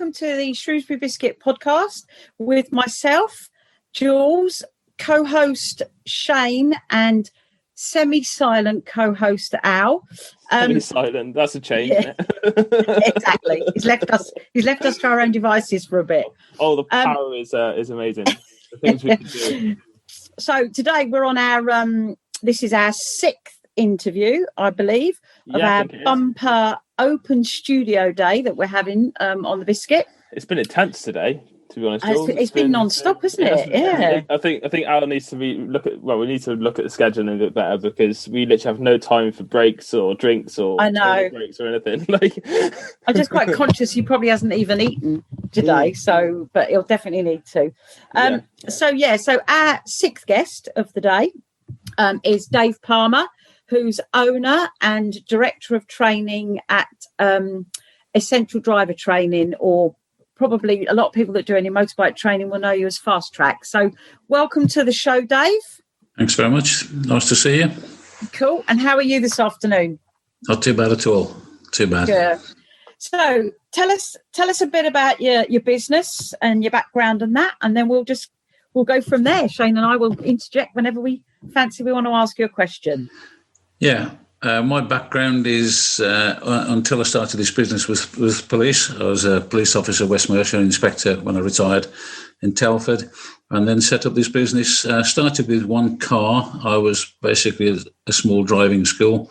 welcome to the Shrewsbury Biscuit podcast with myself, Jules, co-host Shane, and semi-silent co-host Al. Semi-silent, that's a change, yeah, isn't it? Exactly. He's left us to our own devices for a bit. Oh, the power is amazing. The things we can do. So today we're on our this is our 6th interview, I believe, of our bumper open studio day that we're having on the Biscuit. It's been intense today, to be honest. It's been non-stop, isn't it? Yeah. I think Al needs to we need to look at the schedule a bit better, because we literally have no time for breaks or drinks or breaks or anything. I'm just quite conscious he probably hasn't even eaten today, but he'll definitely need to. So our 6th guest of the day is Dave Palmer, who's owner and director of training at Essential Driver Training, or probably a lot of people that do any motorbike training will know you as Fast Trak. So welcome to the show, Dave. Thanks very much. Nice to see you. Cool. And how are you this afternoon? Not too bad at all. Too bad. Yeah. So tell us a bit about your business and your background and that, and then we'll go from there. Shane and I will interject whenever we fancy we want to ask you a question. Yeah. My background is, until I started this business, with police. I was a police officer, West Mercia inspector when I retired in Telford, and then set up this business. Started with one car. I was basically a small driving school,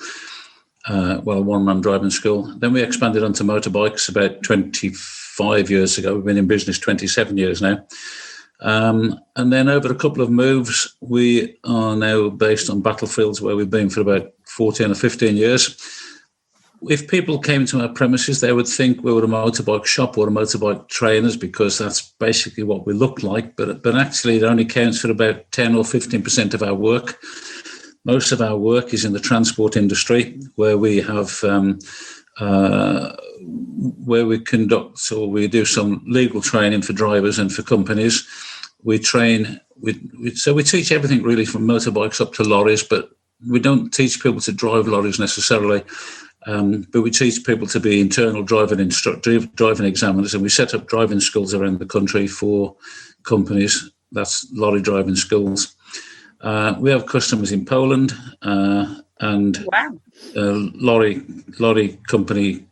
a one-man driving school. Then we expanded onto motorbikes about 25 years ago. We've been in business 27 years now. And then over a couple of moves, we are now based on battlefields where we've been for about 14 or 15 years. If people came to our premises, they would think we were a motorbike shop or a motorbike trainers, because that's basically what we look like. But actually, it only counts for about 10 or 15% of our work. Most of our work is in the transport industry, where we have where we conduct or we do some legal training for drivers and for companies. We train, so we teach everything really from motorbikes up to lorries, but we don't teach people to drive lorries necessarily. But we teach people to be internal driving examiners, and we set up driving schools around the country for companies. That's lorry driving schools. We have customers in Poland and lorry company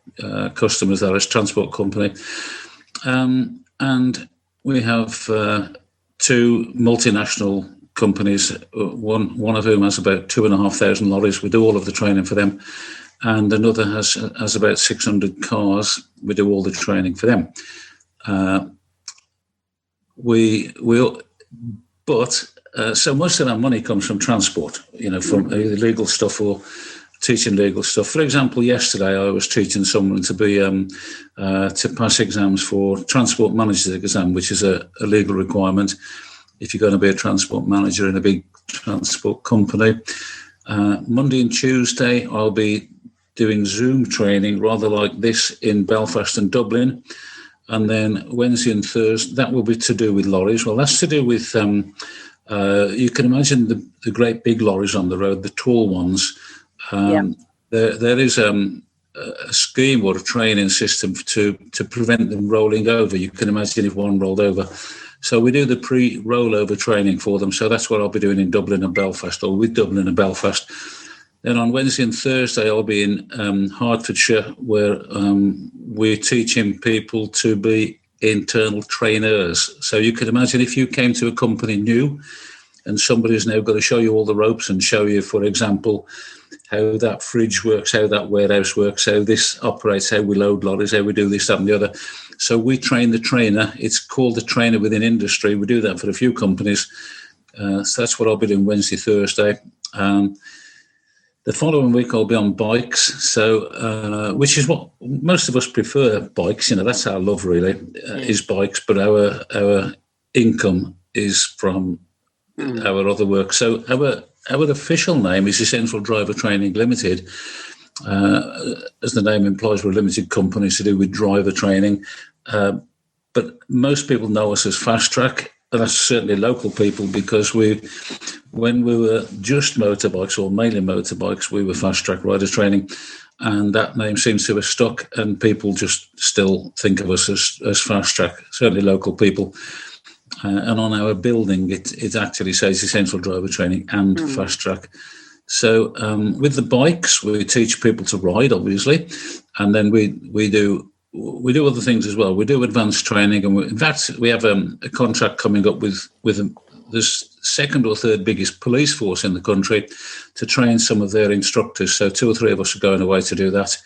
customers, that is transport company, and we have 2 multinational companies. One of whom has about 2,500 lorries. We do all of the training for them, and another has about 600 cars. We do all the training for them. So most of our money comes from transport, from legal stuff or teaching legal stuff. For example, yesterday I was teaching someone to pass exams for transport manager's exam, which is a legal requirement if you're going to be a transport manager in a big transport company. Monday and Tuesday I'll be doing Zoom training, rather like this, in Belfast and Dublin. And then Wednesday and Thursday, that will be to do with lorries. Well, that's to do with, you can imagine the great big lorries on the road, the tall ones. There is a scheme or a training system to prevent them rolling over. You can imagine if one rolled over. So we do the pre-rollover training for them. So that's what I'll be doing in Dublin and Belfast, or with Dublin and Belfast. Then on Wednesday and Thursday, I'll be in Hertfordshire, where we're teaching people to be internal trainers. So you can imagine if you came to a company new and somebody's now got to show you all the ropes and show you, for example, how that fridge works, how that warehouse works, how this operates, how we load lorries, how we do this, that and the other. So we train the trainer. It's called the trainer within industry. We do that for a few companies. So that's what I'll be doing Wednesday, Thursday. The following week I'll be on bikes, so which is what most of us prefer, bikes. That's our love really, is bikes. But our income is from our other work. So our official name is Essential Driver Training Limited. As the name implies, we're a limited company to do with driver training. But most people know us as Fast Trak. And that's certainly local people, because when we were just motorbikes, or mainly motorbikes, we were Fast Trak Rider Training. and that name seems to have stuck, and people just still think of us as Fast Trak, certainly local people. And on our building, it actually says Essential Driver Training and Fast Trak. So with the bikes, we teach people to ride, obviously, and then we do other things as well. We do advanced training, and in fact, we have a contract coming up with the second or third biggest police force in the country to train some of their instructors. So 2 or 3 of us are going away to do that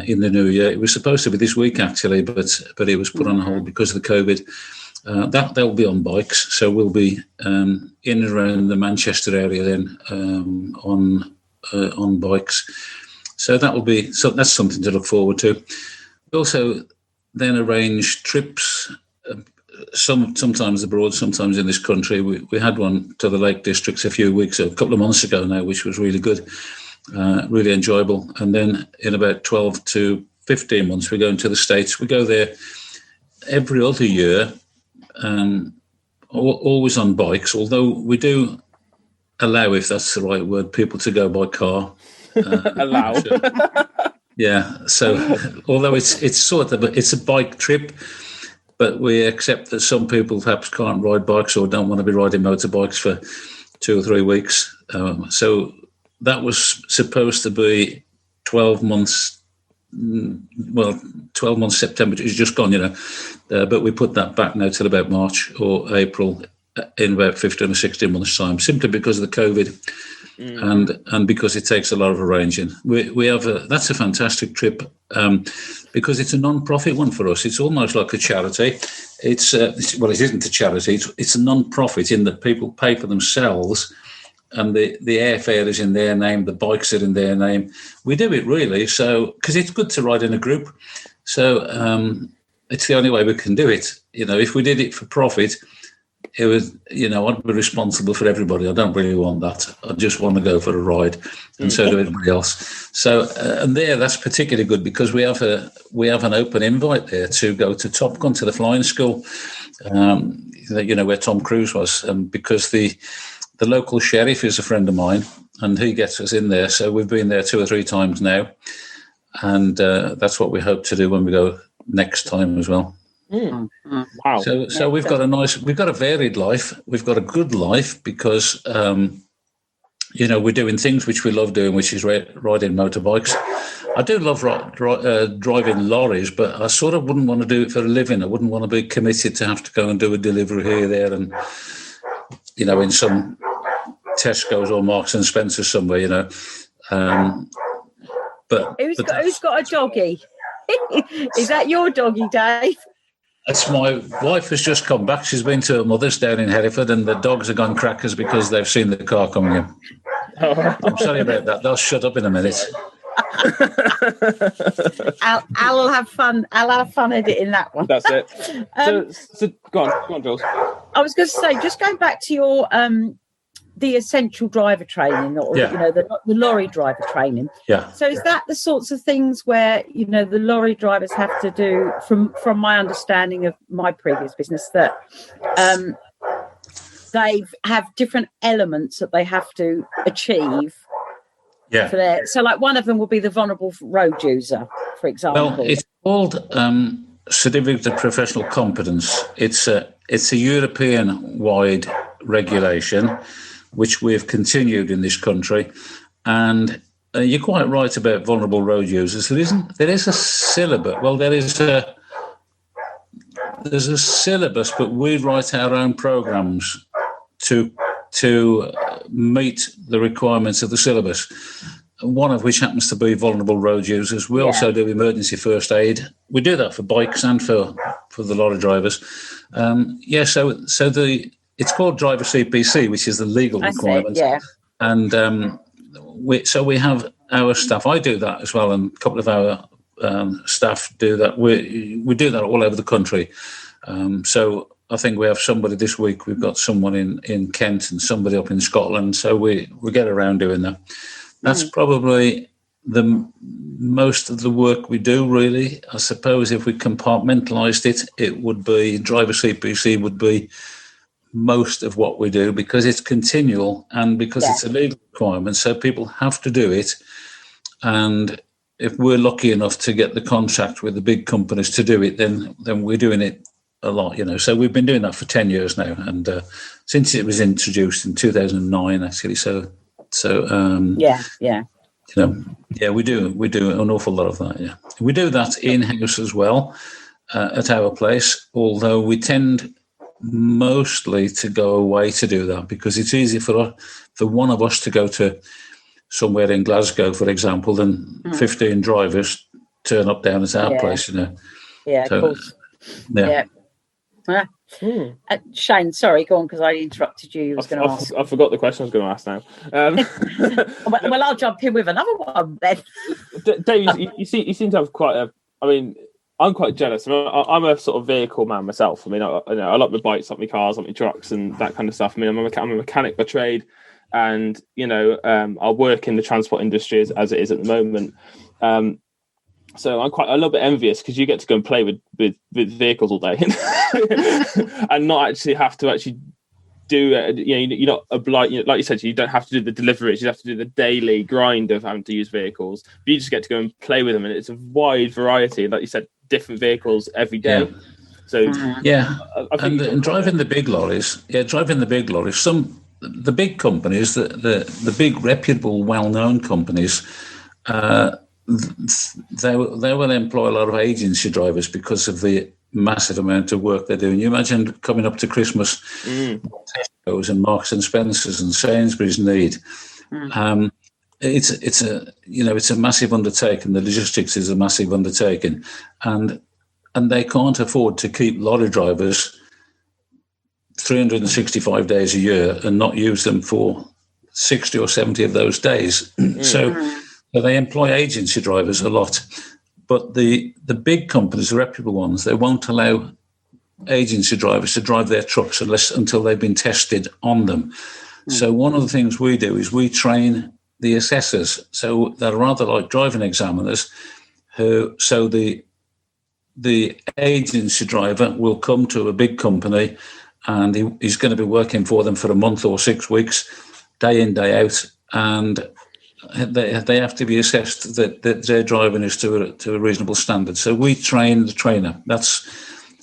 in the new year. It was supposed to be this week, actually, but it was put on hold because of the COVID. They'll be on bikes, so we'll be in and around the Manchester area then on bikes. So that's something to look forward to. We also then arrange trips, sometimes abroad, sometimes in this country. We had one to the Lake Districts a couple of months ago now, which was really good, really enjoyable. And then in about 12 to 15 months, we're going to the States. We go there every other year. Always on bikes, although we do allow, if that's the right word, people to go by car. Allow. Yeah. So although it's a bike trip, but we accept that some people perhaps can't ride bikes or don't want to be riding motorbikes for 2 or 3 weeks. So that was supposed to be 12 months. 12 months September is just gone, but we put that back now till about March or April in about 15 or 16 months' time, simply because of the COVID and because it takes a lot of arranging. We have that's a fantastic trip because it's a non-profit one for us. It's almost like a charity. It isn't a charity. It's a non-profit in that people pay for themselves. And the airfare is in their name, the bikes are in their name. We do it really, so because it's good to ride in a group. So it's the only way we can do it. If we did it for profit, it was, I'd be responsible for everybody. I don't really want that. I just want to go for a ride, and so do everybody else. So and that's particularly good because we have an open invite there to go to Top Gun, to the flying school. Where Tom Cruise was, because the local sheriff is a friend of mine, and he gets us in there. So we've been there 2 or 3 times now, and that's what we hope to do when we go next time as well. Wow! So we've got a varied life. We've got a good life because we're doing things which we love doing, which is riding motorbikes. I do love driving lorries, but I sort of wouldn't want to do it for a living. I wouldn't want to be committed to have to go and do a delivery here, there, and in some Tesco's or Marks and Spencer somewhere, But who's got a doggy? Is that your doggy, Dave? That's my wife has just come back. She's been to her mother's down in Hereford, and the dogs have gone crackers because they've seen the car coming in. I'm sorry about that. They'll shut up in a minute. I'll have fun. I'll have fun editing that one. That's it. So go on, Jules. I was going to say, just going back to your the essential driver training, or the lorry driver training. Yeah. So is that the sorts of things where the lorry drivers have to do, from my understanding of my previous business, that they have different elements that they have to achieve? Yeah. So like one of them will be the vulnerable road user, for example. Well, it's called Certificate of Professional Competence. It's a European-wide regulation, which we've continued in this country. And you're quite right about vulnerable road users. There is a syllabus. Well, there's a syllabus, but we write our own programs to meet the requirements of the syllabus, one of which happens to be vulnerable road users. We also do emergency first aid. We do that for bikes and for the lorry drivers. It's called Driver CPC, which is the legal requirement. And we have our staff. I do that as well, and a couple of our staff do that. We do that all over the country. So I think we have somebody this week. We've got someone in Kent and somebody up in Scotland. So we get around doing that. That's probably the most of the work we do, really. I suppose if we compartmentalised it, it would be Driver CPC would be most of what we do, because it's continual and because it's a legal requirement. So people have to do it. And if we're lucky enough to get the contract with the big companies to do it, then we're doing it a lot, So we've been doing that for 10 years now, and since it was introduced in 2009, actually. We do an awful lot of that. Yeah, we do that in-house as well at our place, although we tend mostly to go away to do that because it's easy for one of us to go to somewhere in Glasgow, for example, than 15 drivers turn up down at our place, Yeah, of course. Yeah. Shane, sorry, go on, because I interrupted you. You was going to ask. I forgot the question I was going to ask now. Well, I'll jump in with another one then. Dave, you seem to have quite a. I mean, I'm quite jealous. I'm a sort of vehicle man myself. I mean, I like my bikes, like my cars, like my trucks, and that kind of stuff. I mean, I'm a mechanic by trade, and I work in the transport industry as it is at the moment. So I'm quite a little bit envious because you get to go and play with vehicles all day and not actually have to actually do you're not obliged, like you said, you don't have to do the deliveries, you have to do the daily grind of having to use vehicles, but you just get to go and play with them, and it's a wide variety, like you said, different vehicles every day. So and driving the big lorries, the big companies, the big reputable well-known companies, they will employ a lot of agency drivers because of the massive amount of work they're doing. You imagine coming up to Christmas, Tesco's and Marks and Spencer's and Sainsbury's need. It's a massive undertaking. The logistics is a massive undertaking, and they can't afford to keep lorry drivers 365 days a year and not use them for 60 or 70 of those days. So they employ agency drivers a lot. But the big companies, the reputable ones, they won't allow agency drivers to drive their trucks until they've been tested on them. So one of the things we do is we train the assessors. So they're rather like driving examiners. So the agency driver will come to a big company and he's going to be working for them for a month or 6 weeks, day in, day out, and they have to be assessed that their driving is to a reasonable standard. So we train the trainer. That's,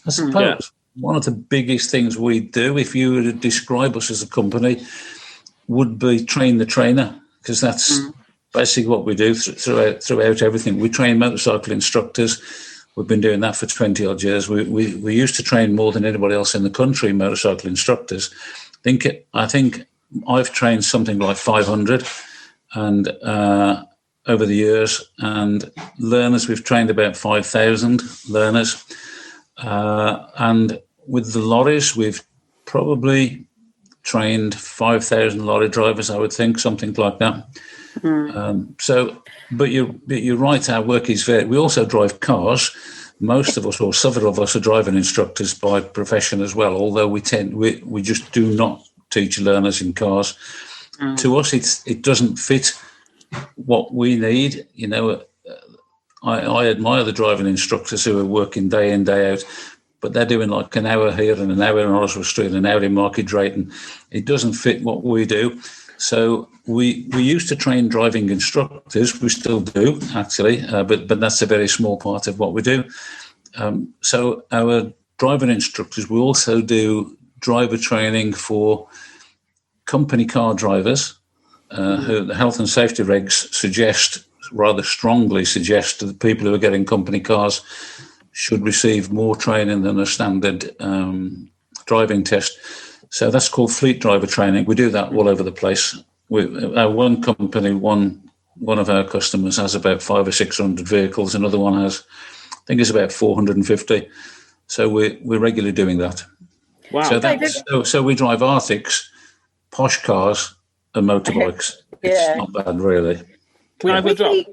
I suppose, one of the biggest things we do, if you were to describe us as a company, would be train the trainer, because that's basically what we do throughout everything. We train motorcycle instructors. We've been doing that for 20 odd years. We used to train more than anybody else in the country, motorcycle instructors. I think I've trained something like 500 and over the years, and learners, we've trained about 5,000 learners. And with the lorries, we've probably trained 5,000 lorry drivers, I would think, something like that. But you're right, our work is varied. We also drive cars. Most of us, or several of us, are driving instructors by profession as well, although we just do not teach learners in cars. To us, it doesn't fit what we need. I admire the driving instructors who are working day in, day out, but they're doing like an hour here and an hour in Oswald Street and an hour in Market Drayton. It doesn't fit what we do. So we used to train driving instructors. We still do, actually, but that's a very small part of what we do. So our driving instructors, we also do driver training for company car drivers, who the health and safety regs rather strongly suggest that people who are getting company cars should receive more training than a standard driving test. So that's called fleet driver training. We do that all over the place. One company, one of our customers has about 500 or 600 vehicles. Another one has, I think it's about 450. So we're regularly doing that. Wow. So we drive Arctics, posh cars and motorbikes. It's not bad, really. We have a drop.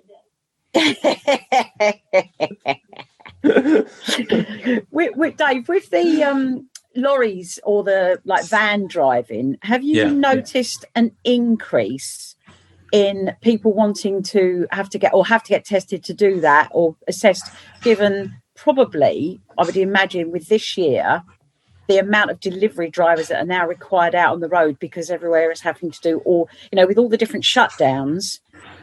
Dave, with the lorries or the van driving, have you noticed an increase in people wanting to have to get tested to do that or assessed, given probably, I would imagine, with this year, the amount of delivery drivers that are now required out on the road because everywhere is having to do, or with all the different shutdowns,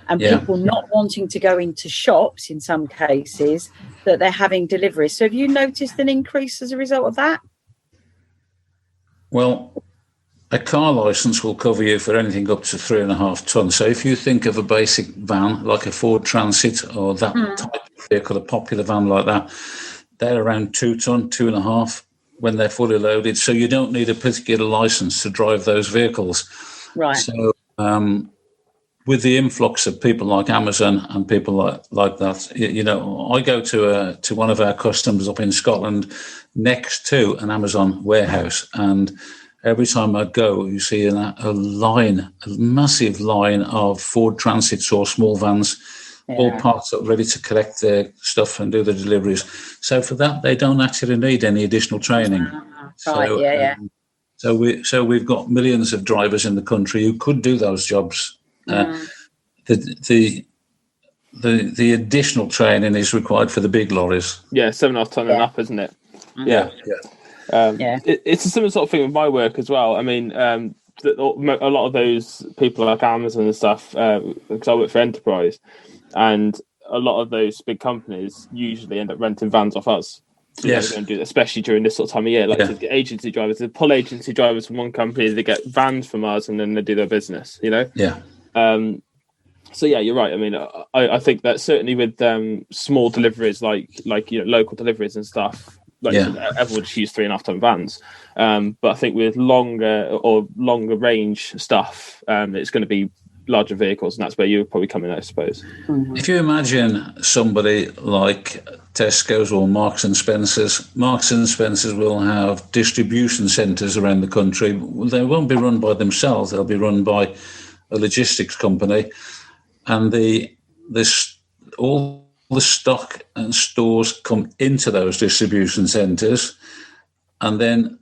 and people not wanting to go into shops in some cases, that they're having deliveries. So have you noticed an increase as a result of that? Well, a car licence will cover you for anything up to 3.5 tonnes. So if you think of a basic van, like a Ford Transit or that type of vehicle, a popular van like that, they're around 2 tonne, 2.5 when they're fully loaded. So you don't need a particular licence to drive those vehicles. Right. So with the influx of people like Amazon and people like that, I go to one of our customers up in Scotland next to an Amazon warehouse, and every time I go, you see a massive line of Ford Transits or small vans, all parked up ready to collect their stuff and do the deliveries. So for that, they don't actually need any additional training. So we've got millions of drivers in the country who could do those jobs. The additional training is required for the big lorries. Yeah, 7.5 tonne and up, isn't it? Yeah. It's a similar sort of thing with my work as well. I mean, a lot of those people like Amazon and stuff, because I work for Enterprise, and a lot of those big companies usually end up renting vans off us. So yes. Going to do, especially during this sort of time of year, to get agency drivers, to pull agency drivers from one company, they get vans from us, and then they do their business. Yeah. So yeah, you're right. I mean, I think that certainly with small deliveries, like local deliveries and stuff, everyone just use 3.5 tonne vans. But I think with longer range stuff, it's going to be larger vehicles, and that's where you would probably come in, I suppose. If you imagine somebody like Tesco's or Marks and Spencer's will have distribution centres around the country. They won't be run by themselves; they'll be run by a logistics company, and all the stock and stores come into those distribution centres, and then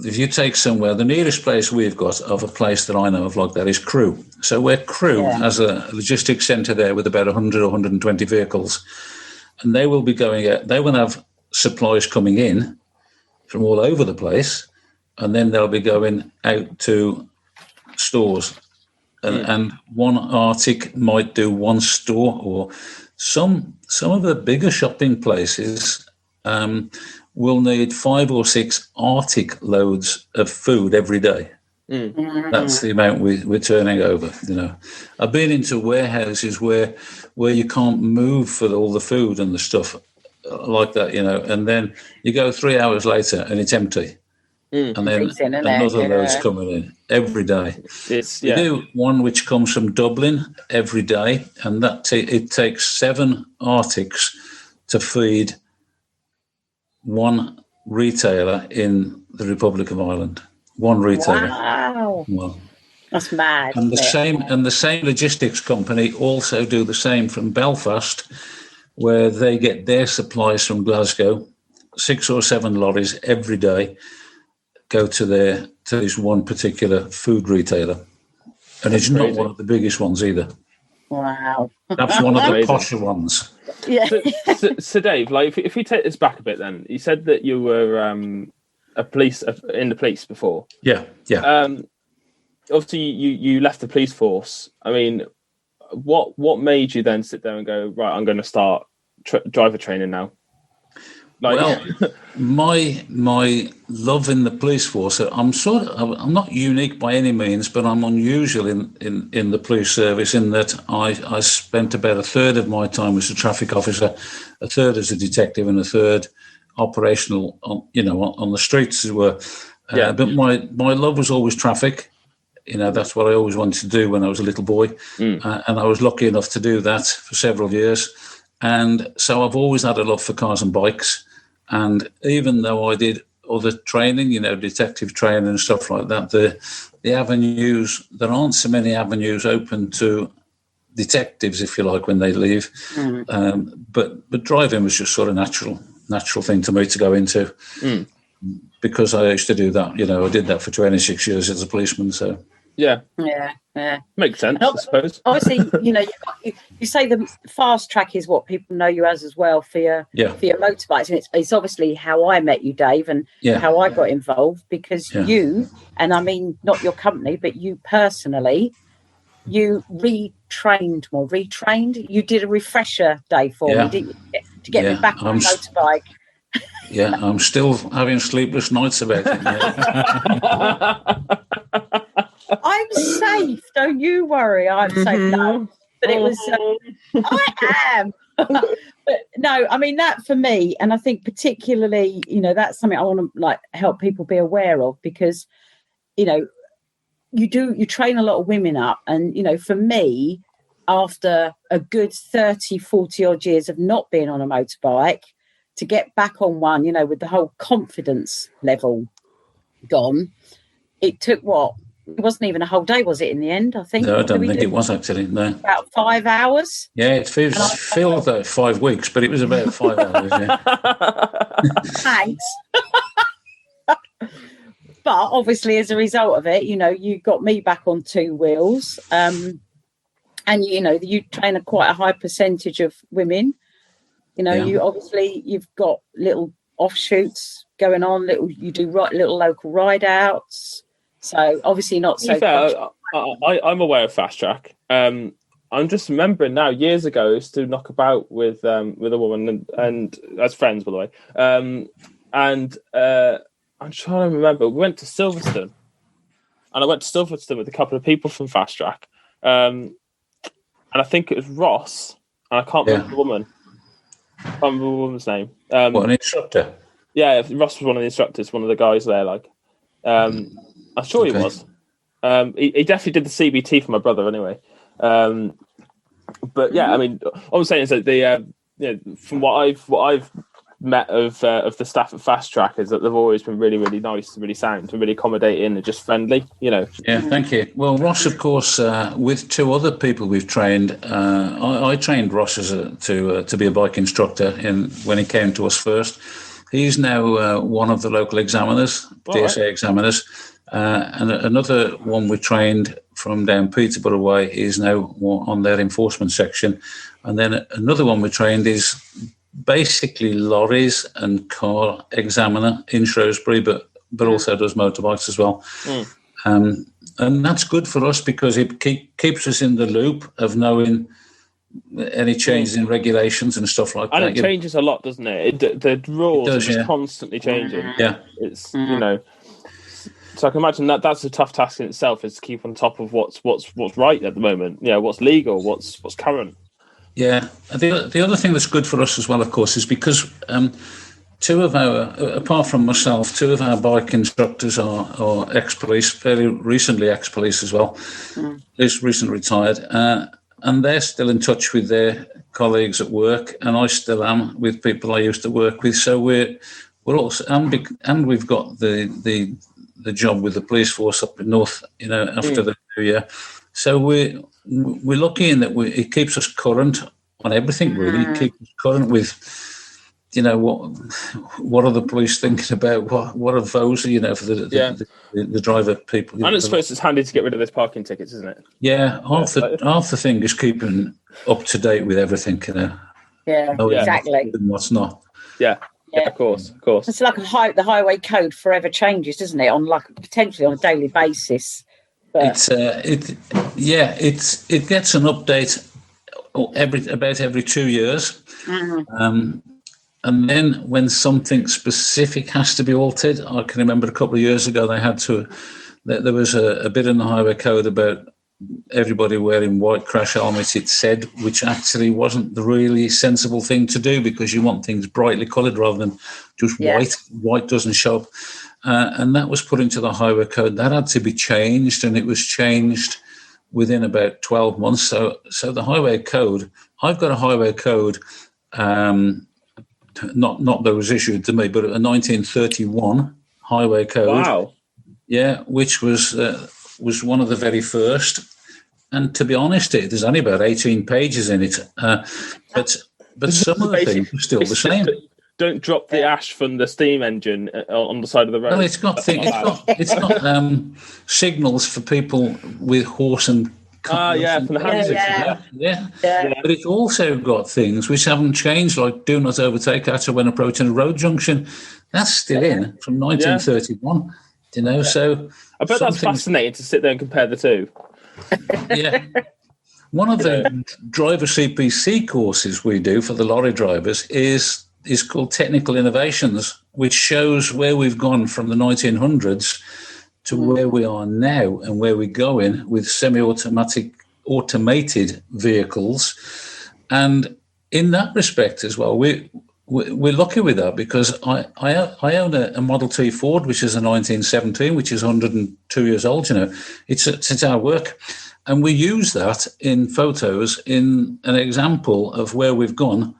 if you take somewhere, the nearest place we've got of a place that I know of like that is Crewe. So where Crewe has a logistics centre there with about 100 or 120 vehicles, and they will be going out. They will have supplies coming in from all over the place, and then they'll be going out to stores. And one Arctic might do one store, or some of the bigger shopping places will need 5 or 6 Arctic loads of food every day. That's the amount we're turning over. I've been into warehouses where you can't move for all the food and the stuff like that, and then you go 3 hours later and it's empty. And then another load's coming in every day. We do one which comes from Dublin every day, and it takes 7 Arctics to feed one retailer in the Republic of Ireland. One retailer. Wow. Well, that's mad. And the same logistics company also do the same from Belfast, where they get their supplies from Glasgow. 6 or 7 lorries every day go to this one particular food retailer. And it's not one of the biggest ones either. Wow. That's one of the posher ones. Yeah. So Dave, if we take this back a bit then, you said that you were in the police before. Yeah. Obviously, you left the police force. I mean, what made you then sit there and go, right, I'm going to start driver training now? Well, my love in the police force, I'm not unique by any means, but I'm unusual in the police service in that I spent about a third of my time as a traffic officer, a third as a detective, and a third operational on the streets as well. But my love was always traffic. That's what I always wanted to do when I was a little boy, and I was lucky enough to do that for several years. And so I've always had a love for cars and bikes. And even though I did other training, detective training and stuff like that, the avenues, there aren't so many avenues open to detectives, if you like, when they leave. But driving was just sort of natural thing to me to go into because I used to do that. I did that for 26 years as a policeman. So yeah. Makes sense, I suppose. Obviously, you say the Fast Trak is what people know you as well for your motorbikes, and it's obviously how I met you, Dave, and how I got involved because you, and I mean not your company, but you personally, you retrained. You did a refresher day for me, didn't you? To get me back on a motorbike. Yeah, I'm still having sleepless nights about it. I'm safe. Don't you worry. I'm safe. No, but it was. I am. But no, I mean that for me, and I think particularly, that's something I want to like help people be aware of, because, you train a lot of women up, and for me, after a good 30, 40 odd years of not being on a motorbike, to get back on one, with the whole confidence level gone, it took it wasn't even a whole day, was it, in the end? I think. No, I don't think it was actually. No. About 5 hours. Yeah, it feels like 5 weeks, but it was about 5 hours. Yeah. Thanks. But obviously, as a result of it, you got me back on two wheels, and you train quite a high percentage of women. You've got little offshoots going on. You do little local ride outs. So obviously not so. Fair, I'm aware of Fast Trak. I'm just remembering now. Years ago, I used to knock about with a woman and as friends, by the way. And I'm trying to remember. We went to Silverstone, and I went to Silverstone with a couple of people from Fast Trak. And I think it was Ross, and I can't remember the woman. I can't remember the woman's name. What, an instructor? Yeah, Ross was one of the instructors, one of the guys there. I'm sure he was. He definitely did the CBT for my brother, anyway. But yeah, I mean, all I'm saying is that from what I've met of the staff at Fast Trak is that they've always been really, really nice, really sound, and really accommodating and just friendly. Yeah, thank you. Well, Ross, of course, with two other people we've trained. I trained Ross to be a bike instructor when he came to us first. He's now one of the local examiners, DSA examiners. And another one we trained from down Peterborough way is now on their enforcement section. And then another one we trained is basically lorries and car examiner in Shrewsbury, but also does motorbikes as well. And that's good for us because it keeps us in the loop of knowing any changes in regulations and stuff like that. And it changes a lot, doesn't it? The rules are just constantly changing. Yeah. It's, So I can imagine that's a tough task in itself, is to keep on top of what's right at the moment. Yeah, what's legal, what's current. Yeah. The other thing that's good for us as well, of course, is because two of our, apart from myself, two of our bike instructors are ex-police, fairly recently ex-police as well, just recently retired, and they're still in touch with their colleagues at work, and I still am with people I used to work with. So we're also, and we've got the job with the police force up in North, after the New Year. So we're lucky in that it keeps us current on everything, really. It keeps us current with, what are the police thinking about? What are those, for the driver people. And I suppose it's handy to get rid of those parking tickets, isn't it? Yeah, half the thing is keeping up to date with everything, Yeah, exactly. What's not. Yeah. Yeah, of course. It's like the highway code forever changes, doesn't it? Potentially on a daily basis. But it gets an update about every 2 years, and then when something specific has to be altered, I can remember a couple of years ago there was a bit in the highway code about everybody wearing white crash helmets, it said, which actually wasn't the really sensible thing to do, because you want things brightly coloured rather than just white. White doesn't show up. And that was put into the highway code. That had to be changed, and it was changed within about 12 months. So the highway code, I've got a highway code, not that was issued to me, but a 1931 highway code. Wow. Yeah, which was one of the very first. And to be honest, there's only about 18 pages in it. But some of the things are still the same. Don't drop the ash from the steam engine on the side of the road. Well, it's got signals for people with horse and from the hands. Yeah. But it's also got things which haven't changed, like do not overtake at or when approaching a road junction. That's still in from 1931. So I bet that's fascinating to sit there and compare the two. Yeah. One of the driver CPC courses we do for the lorry drivers is called Technical Innovations, which shows where we've gone from the 1900s to where we are now and where we're going with automated vehicles. And in that respect as well, we're lucky with that, because I own a Model T Ford, which is a 1917, which is 102 years old. It's our work. And we use that in photos in an example of where we've gone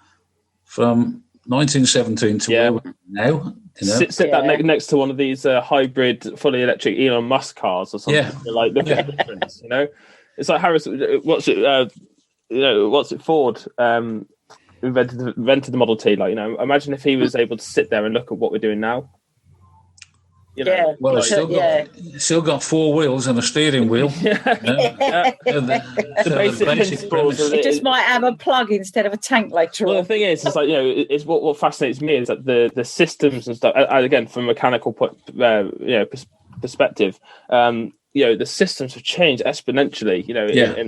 from 1917 to where we are now. Sit that next to one of these hybrid, fully electric Elon Musk cars or something. Yeah. Like, look at the difference. It's like Harris. What's it? Ford invented the Model T. Like, imagine if he was able to sit there and look at what we're doing now. Well, it's still got four wheels and a steering wheel. The basic principles. It just might have a plug instead of a tank later on. Well, the thing is, it's like, it's what fascinates me is that the systems and stuff. Again, from a mechanical perspective, the systems have changed exponentially.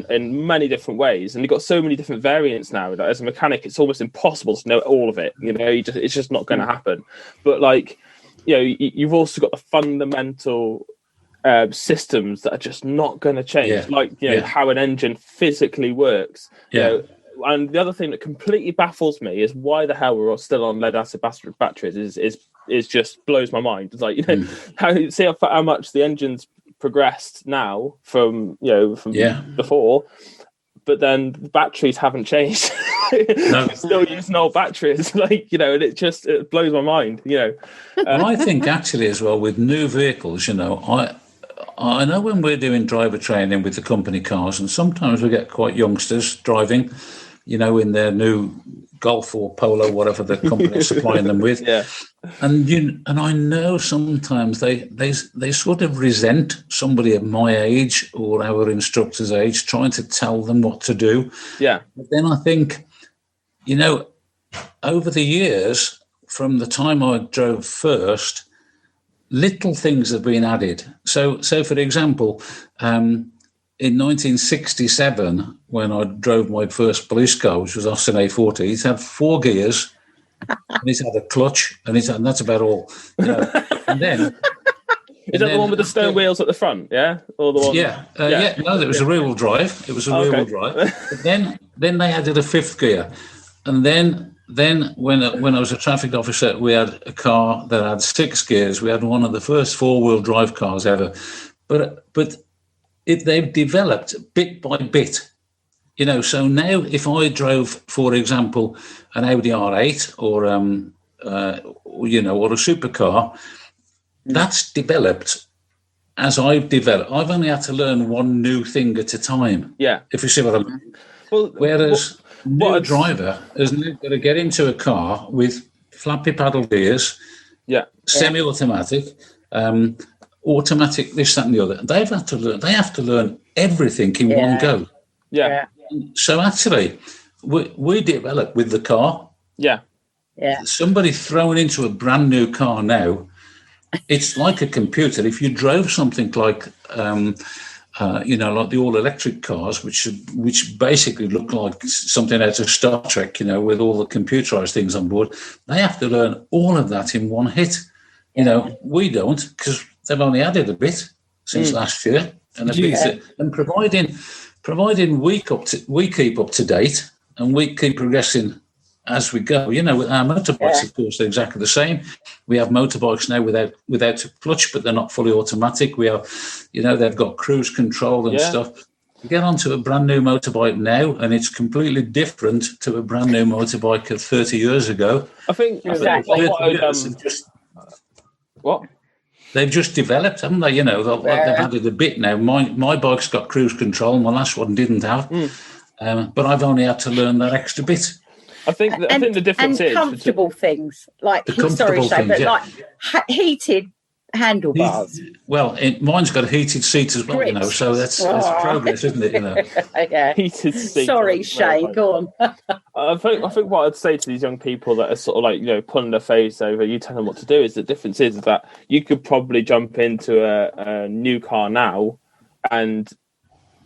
In many different ways, and you've got so many different variants now. That as a mechanic, it's almost impossible to know all of it. It's just not going to happen. But like, you've also got the fundamental systems that are just not going to change, how an engine physically works. And the other thing that completely baffles me is why the hell we're all still on lead acid batteries is just blows my mind. It's like, how much the engine's progressed now from before, but then the batteries haven't changed. No. Still using old batteries, and it blows my mind. I think actually as well with new vehicles, I know when we're doing driver training with the company cars, and sometimes we get quite youngsters driving, in their new Golf or Polo, whatever the company is supplying them with. Yeah. And I know sometimes they sort of resent somebody of my age or our instructor's age trying to tell them what to do. Yeah. But then I think, over the years, from the time I drove first, little things have been added. So for example, in 1967, when I drove my first police car, which was Austin A40, it had 4 gears, and it had a clutch, and that's about all. And then... Is that the one with the stone wheels at the front? Yeah, or the one? No, it was a rear-wheel drive. It was a rear-wheel drive. But then they added a 5th gear, and then when I was a traffic officer, we had a car that had 6 gears. We had one of the first 4-wheel drive cars ever, but they've developed bit by bit. So now if I drove, for example, an Audi R8 or a supercar, that's developed as I've developed. I've only had to learn one new thing at a time. Yeah. If you see what I mean. Well, whereas a driver has now got to get into a car with flappy paddle gears, semi-automatic, automatic, this, that, and the other. They have to learn everything in one go. Yeah. So actually, we develop with the car. Yeah. Yeah. Somebody thrown into a brand new car now, it's like a computer. If you drove something like, like the all-electric cars, which basically look like something out of Star Trek, with all the computerized things on board, they have to learn all of that in one hit. We don't, because they've only added a bit since last year, and providing we keep up to date and we keep progressing as we go. With our motorbikes, of course, they're exactly the same. We have motorbikes now without a clutch, but they're not fully automatic. We have, they've got cruise control and stuff. You get onto a brand new motorbike now, and it's completely different to a brand new motorbike of 30 years ago. I think what? They've just developed, haven't they? They've added a bit now. My bike's got cruise control. My last one didn't have, but I've only had to learn that extra bit. I think the difference is comfortable things like heated handlebars. Mine's got a heated seat as well, so that's progress, isn't it? Yeah. Heated seat. Sorry, Shane, go on. I think what I'd say to these young people that are sort of like, pulling their face over, you tell them what to do, is the difference is that you could probably jump into a new car now and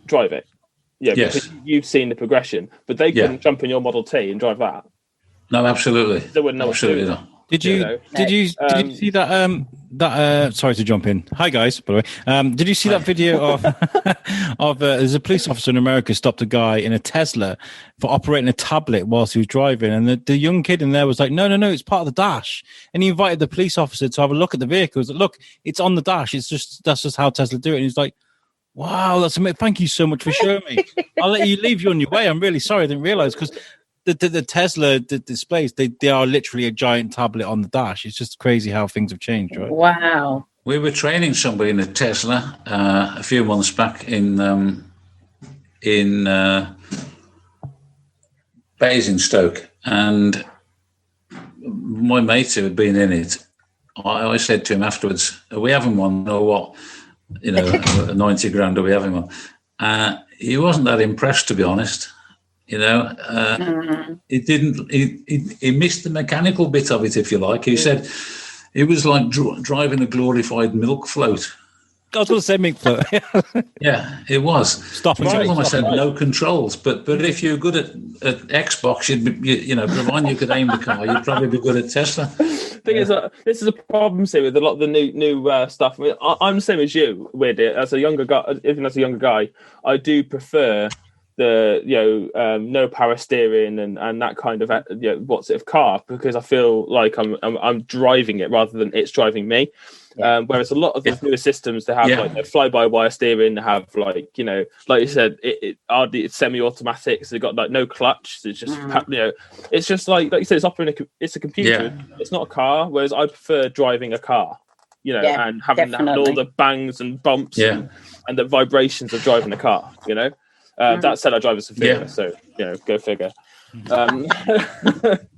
drive it. Yeah, yes. because you've seen the progression, but they couldn't jump in your Model T and drive that. No, absolutely. They wouldn't know absolutely what to do. not. Did you see that? Sorry to jump in. Hi guys, by the way. Did you see that video of there's a police officer in America stopped a guy in a Tesla for operating a tablet whilst he was driving, and the young kid in there was like, no, it's part of the dash, and he invited the police officer to have a look at the vehicle. He was like, look, it's on the dash. That's just how Tesla do it. And he's like, wow, that's amazing. Thank you so much for showing me. I'll let you leave you on your way. I'm really sorry, I didn't realize, because the Tesla displays, they are literally a giant tablet on the dash. It's just crazy how things have changed, right? Wow. We were training somebody in a Tesla a few months back in Basingstoke, and my mate who had been in it, I said to him afterwards, "Are we having one or what? 90 grand, are we having one?" He wasn't that impressed, to be honest. It didn't. He missed the mechanical bit of it, if you like. He said it was like driving a glorified milk float. I was going to say milk float. Yeah, it was. Stop and I said no controls, but if you're good at Xbox, providing you could aim the car, you'd probably be good at Tesla. Thing is, this is a problem, see, with a lot of the new stuff. I mean, I'm the same as you with it. As a younger guy, I do prefer the no power steering and that kind of car, because I feel like I'm driving it rather than it's driving me. Whereas a lot of these newer systems, they have like fly-by-wire steering, they have like you said, it's semi-automatic, so they've got like no clutch. So it's just it's just like you said, it's a computer. It's not a car. Whereas I prefer driving a car, and having all the bangs and bumps and the vibrations of driving a car. That said, I drive a Severa, so go figure. But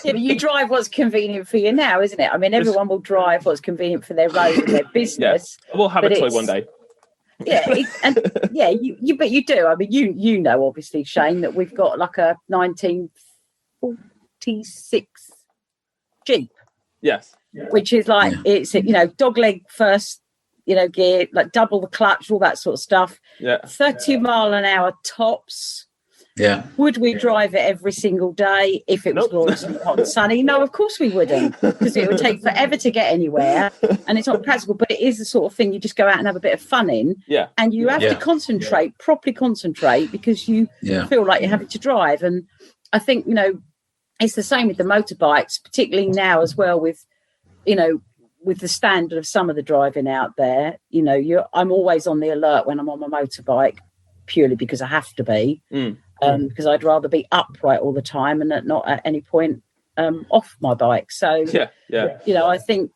you drive what's convenient for you now, isn't it? I mean, everyone will drive what's convenient for their road and their business. Yeah. We'll have a toy one day. But you do. I mean, you know, obviously, Shane, that we've got like a 1946 Jeep. Yes. Which is like it's dog leg first. Gear, like double the clutch, all that sort of stuff. 30 mile an hour tops. Yeah. Would we drive it every single day if it was gloriously hot and sunny? No, of course we wouldn't, because it would take forever to get anywhere, and it's not practical. But it is the sort of thing you just go out and have a bit of fun in. Yeah. And you have to properly concentrate, because you feel like you're having to drive. And I think it's the same with the motorbikes, particularly now as well with with the standard of some of the driving out there. I'm always on the alert when I'm on my motorbike, purely because I have to be. Because I'd rather be upright all the time and not at any point off my bike. So I think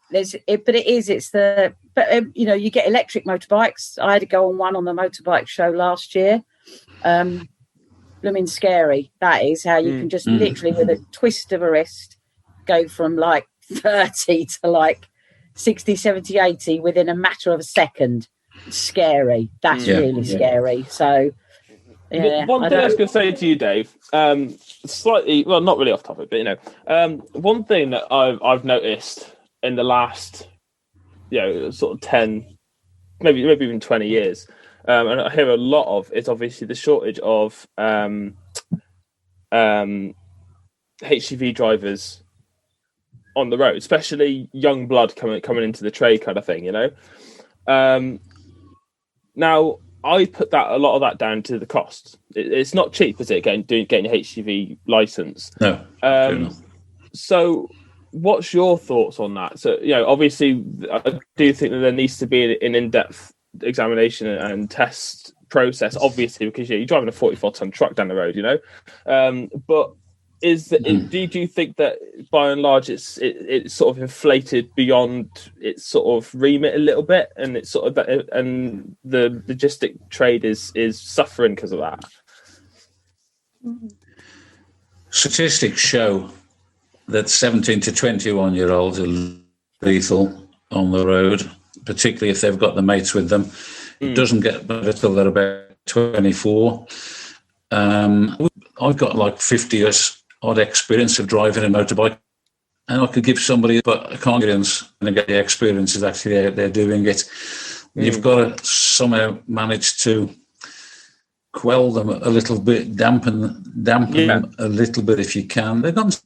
you get electric motorbikes. I had to go on one on the motorbike show last year. Blooming scary. That is how you can just literally with a twist of a wrist go from like 30 to like 60, 70, 80 within a matter of a second. Scary. That's really scary. So one thing I was going to say to you, Dave, slightly, well, not really off topic, but one thing that I've noticed in the last, sort of 10, maybe even 20 years, and I hear a lot of, is obviously the shortage of HGV drivers on the road, especially young blood coming into the trade, kind of thing. Now, I put a lot of that down to the cost. It's not cheap, is it? Getting your HGV license. No. So, what's your thoughts on that? So, obviously, I do think that there needs to be an in-depth examination and test process. Obviously, because you're driving a 44-ton truck down the road, But do you think that by and large it's sort of inflated beyond its sort of remit a little bit, and it's sort of and the logistic trade is suffering because of that? Statistics show that 17 to 21 year olds are lethal on the road, particularly if they've got the mates with them. It doesn't get better till they're about 24. I've got like 50 years odd experience of driving a motorbike, and I could give somebody, but I can't get the experience is actually out there doing it. You've got to somehow manage to quell them a little bit, dampen them a little bit if you can. They've got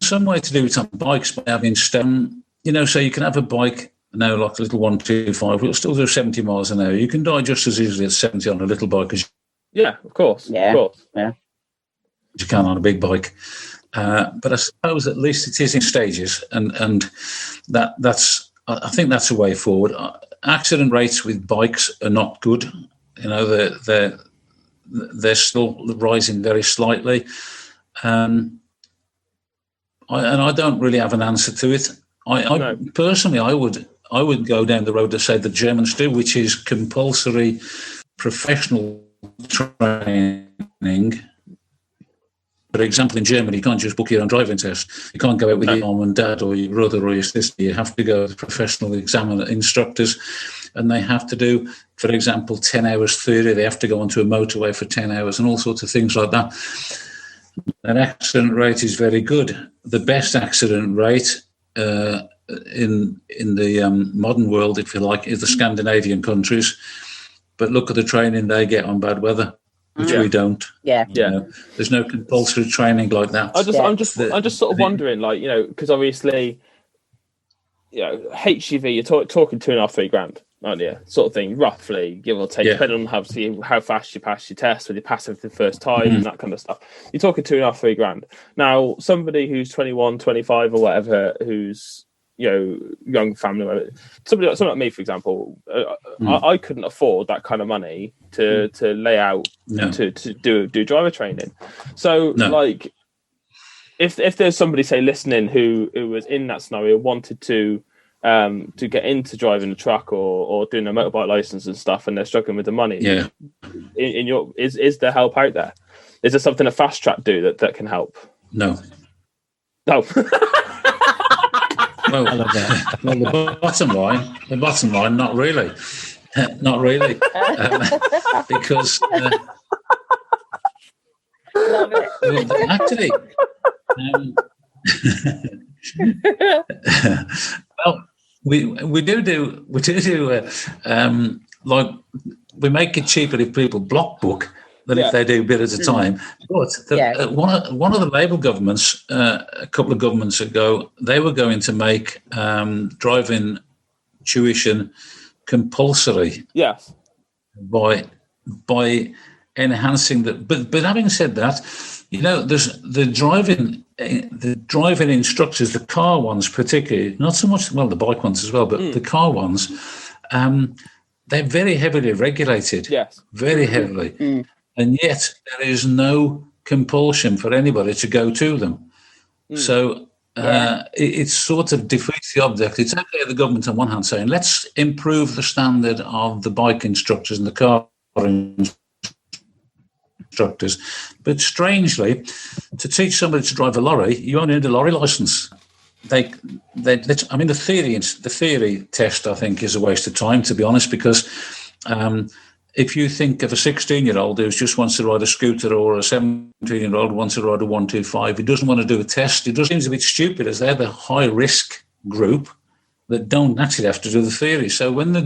some way to do it on bikes by having stem, so you can have a bike now like a little 125, we'll still do 70 miles an hour. You can die just as easily at 70 on a little bike as of course. You can on a big bike. But I suppose at least it is in stages, and that's I think that's a way forward. Accident rates with bikes are not good. They're still rising very slightly. And I don't really have an answer to it. Personally, I would go down the road to say the Germans do, which is compulsory professional training. For example, in Germany, you can't just book your own driving test. You can't go out with your mom and dad or your brother or your sister. You have to go to professional examiner instructors, and they have to do, for example, 10 hours theory. They have to go onto a motorway for 10 hours and all sorts of things like that. That accident rate is very good. The best accident rate in the modern world, if you like, is the Scandinavian countries. But look at the training they get on bad weather, which we don't. There's no compulsory training like that. I'm just sort of wondering, because obviously, HGV, you're talking 2.5-3 grand, aren't you? Sort of thing, roughly, give or take, depending on how fast you pass your test, whether you pass it for the first time and that kind of stuff. You're talking 2.5-3 grand. Now, somebody who's 21, 25 or whatever, who's young family, somebody like me, for example, I couldn't afford that kind of money to lay out to do driver training. So, if there's somebody, say, listening who was in that scenario, wanted to get into driving a truck or doing a motorbike license and stuff, and they're struggling with the money, is there help out there? Is there something a Fast Trak do that can help? No. Well, I love that. Well, the bottom line, not really, because Love it. actually, well, we do like we make it cheaper if people block book than if they do a bit at a time. But one of the Labour governments, a couple of governments ago, they were going to make driving tuition compulsory. Yes. By enhancing that. But having said that, there's the driving instructors, the car ones particularly, not so much, well, the bike ones as well, but the car ones, they're very heavily regulated. Yes. Very heavily. And yet there is no compulsion for anybody to go to them. So it sort of defeats the object. It's okay, the government on one hand saying, let's improve the standard of the bike instructors and the car instructors. But strangely, to teach somebody to drive a lorry, you only need a lorry license. The theory test, I think, is a waste of time, to be honest, because if you think of a 16-year-old who just wants to ride a scooter, or a 17-year-old who wants to ride a 125, he doesn't want to do a test. It just seems a bit stupid, as they're the high-risk group that don't actually have to do the theory. So when the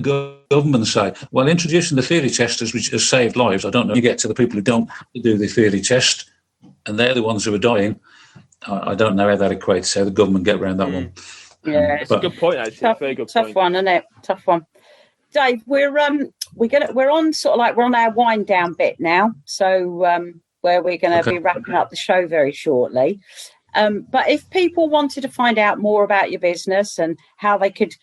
government say, well, introducing the theory test has saved lives, I don't know, you get to the people who don't have to do the theory test, and they're the ones who are dying. I don't know how that equates, how the government get around that one. Yeah, it's a good point, actually. Very good point. Tough one, isn't it? Tough one. Dave, we're on our wind down bit now, so where we're going to be wrapping up the show very shortly. But if people wanted to find out more about your business and how they could,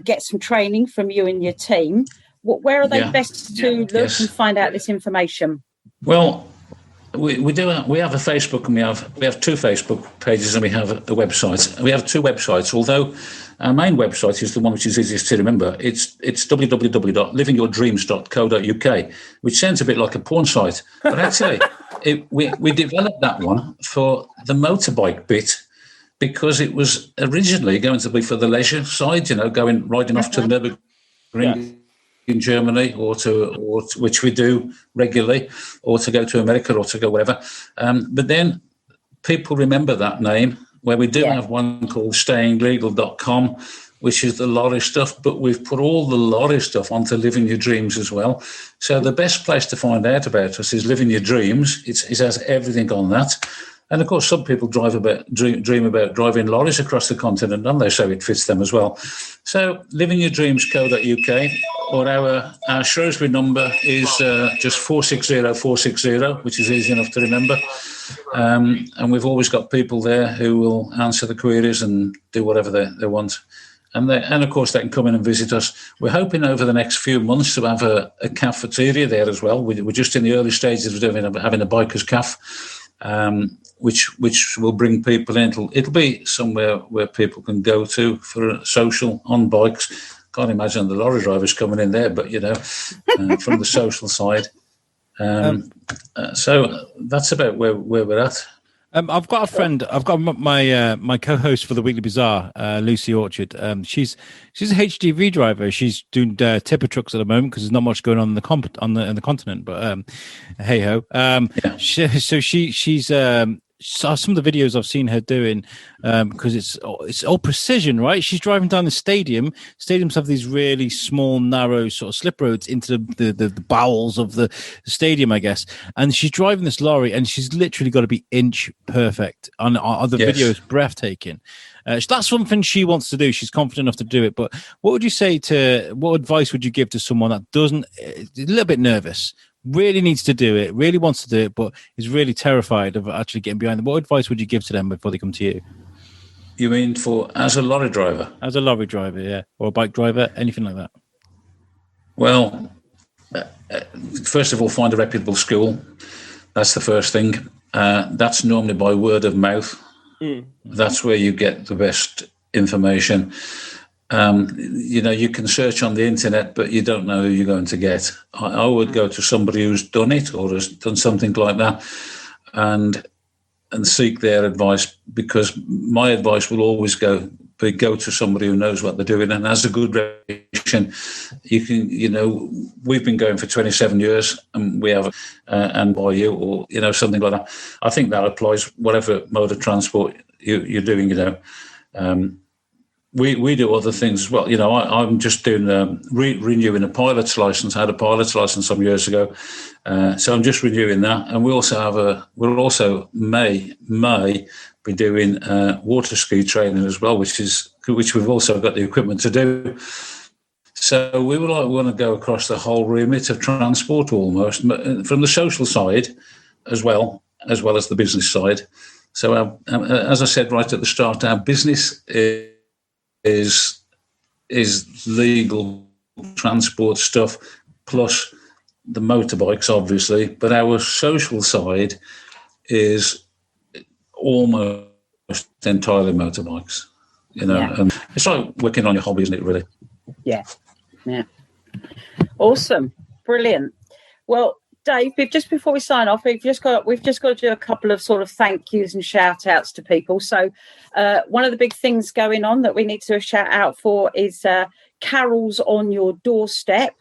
get some training from you and your team, where are they best to look and find out this information? Well, we have a Facebook, and we have two Facebook pages, and we have a website. We have two websites, although our main website is the one which is easiest to remember. It's www.livingyourdreams.co.uk, which sounds a bit like a porn site, but actually we developed that one for the motorbike bit, because it was originally going to be for the leisure side, riding off to the Nürburgring in Germany, or which we do regularly, or to go to America, or to go wherever. But then people remember that name, where we do have one called stayinglegal.com, which is the lorry stuff, but we've put all the lorry stuff onto Living Your Dreams as well. So the best place to find out about us is Living Your Dreams. It has everything on that. And of course, some people dream about driving lorries across the continent, don't they? So it fits them as well. So livingyourdreams.co.uk, or our Shrewsbury number is just 460460, which is easy enough to remember. And we've always got people there who will answer the queries and do whatever they want. And of course, they can come in and visit us. We're hoping over the next few months to have a cafeteria there as well. We're just in the early stages of having a bikers' cafe. Which will bring people in. It'll be somewhere where people can go to for a social on bikes. Can't imagine the lorry drivers coming in there, but from the social side. So that's about where we're at. I've got a friend. I've got my co-host for the Weekly Bazaar, Lucy Orchard. She's a HGV driver. She's doing tipper trucks at the moment because there's not much going on in the continent. But hey ho. She's some of the videos I've seen her doing because it's all precision, right? She's driving down the stadium. Stadiums have these really small, narrow sort of slip roads into the bowels of the stadium, I guess. And she's driving this lorry, and she's literally got to be inch perfect. On the video is breathtaking. That's something she wants to do. She's confident enough to do it. But what advice would you give to someone that doesn't, a little bit nervous, really needs to do it, really wants to do it, but is really terrified of actually getting behind them? What advice would you give to them before they come to you? You mean as a lorry driver? As a lorry driver, yeah. Or a bike driver, anything like that. Well, first of all, find a reputable school. That's the first thing. That's normally by word of mouth. That's where you get the best information. You can search on the internet, but you don't know who you're going to get. I would go to somebody who's done it or has done something like that and seek their advice, because my advice will always go to somebody who knows what they're doing and has a good reputation. We've been going for 27 years and we have, and by you or, something like that. I think that applies whatever mode of transport you're doing, We do other things as well. I'm just doing renewing a pilot's license. I had a pilot's license some years ago, so I'm just renewing that. And we also may be doing water ski training as well, which we've also got the equipment to do. So we want to go across the whole remit of transport almost, from the social side as well as the business side. So as I said right at the start, our business is legal transport stuff plus the motorbikes, obviously, but our social side is almost entirely motorbikes, and it's like working on your hobby, isn't it, really? Yeah. Awesome. Brilliant. Well, Dave, just before we sign off, we've just got to do a couple of sort of thank yous and shout outs to people. So one of the big things going on that we need to do a shout out for is Carols on Your Doorstep.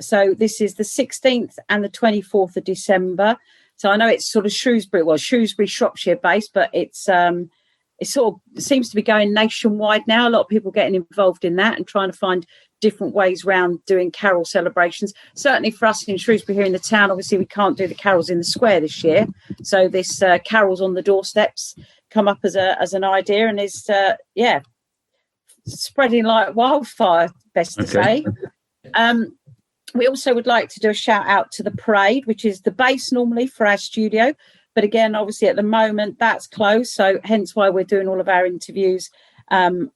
So this is the 16th and the 24th of December. So I know it's sort of Shrewsbury, Shropshire based, but it sort of seems to be going nationwide now. A lot of people getting involved in that and trying to find different ways around doing carol celebrations. Certainly for us in Shrewsbury here in the town, obviously we can't do the carols in the square this year. So this carols on the doorsteps come up as an idea, and is spreading like wildfire, best to say. We also would like to do a shout out to the parade, which is the base normally for our studio. But again, obviously at the moment that's closed. So hence why we're doing all of our interviews. And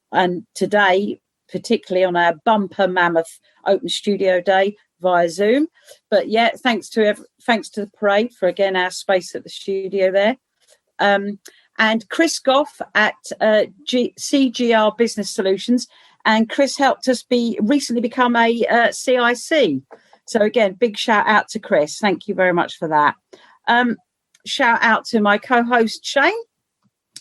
today, particularly on our bumper mammoth open studio day via Zoom. But yeah, thanks to the parade for, again, our space at the studio there. And Chris Goff at CGR Business Solutions. And Chris helped us recently become a CIC. So again, big shout out to Chris. Thank you very much for that. Shout out to my co-host Shane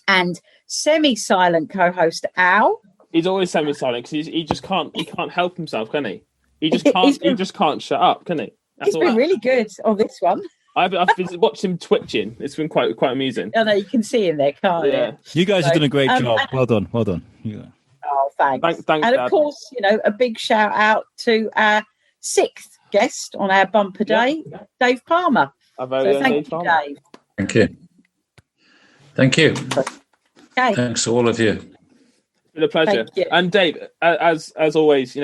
and semi-silent co-host Al. He's always semi-silent because he can't help himself, can he? He just can't shut up, can he? He's been really good on this one. I've been watching him twitching. It's been quite amusing. I know, you can see him there, can't you? You guys have done a great job. Well done. Yeah. Oh, thanks. Thanks, and of Dad. course, a big shout out to our 6th guest on our bumper day, Dave Palmer. Thank you, Dave. Thank you. Thank you. Okay. Thanks to all of you. It's been a pleasure. And Dave, as always,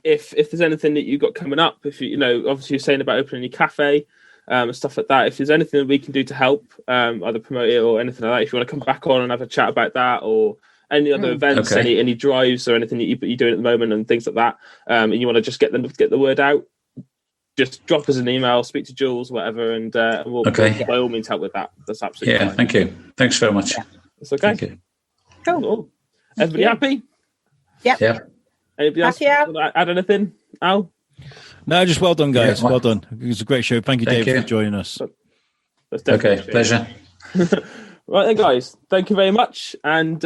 if there's anything that you've got coming up, if obviously you're saying about opening your cafe and stuff like that, if there's anything that we can do to help, either promote it or anything like that, if you want to come back on and have a chat about that, or any other events, any drives or anything that you're doing at the moment and things like that, and you want to just get the word out, just drop us an email, speak to Jules, whatever, and we'll by all means help with that. That's absolutely fine. Thank you. Thanks very much. That's okay. Thank you. Cool. Everybody happy? Yeah. Anybody else want to add anything, Al? No, just well done, guys. Well done. It was a great show. Thank you, David, for joining us. Pleasure. Right then, guys. Thank you very much, and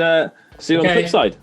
see you on the flip side.